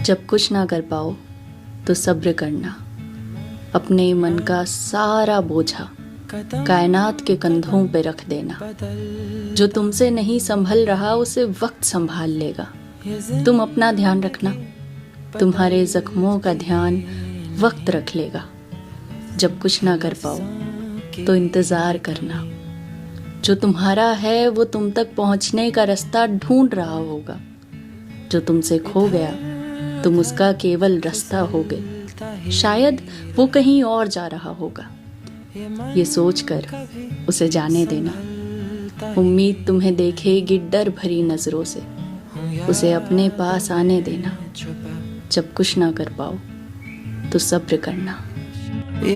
जब कुछ ना कर पाओ तो सब्र करना। अपने मन का सारा बोझा कायनात के कंधों पे रख देना। जो तुमसे नहीं संभल रहा उसे वक्त संभाल लेगा। तुम अपना ध्यान रखना, तुम्हारे जख्मों का ध्यान वक्त रख लेगा। जब कुछ ना कर पाओ तो इंतज़ार करना। जो तुम्हारा है वो तुम तक पहुंचने का रास्ता ढूंढ रहा होगा। जो तुमसे खो गया तुम उसका केवल रास्ता होगे। शायद वो कहीं और जा रहा होगा। ये सोचकर उसे जाने देना। उम्मीद तुम्हें देखेगी डर भरी नजरों से। उसे अपने पास आने देना। जब कुछ ना कर पाओ तो सब्र करना।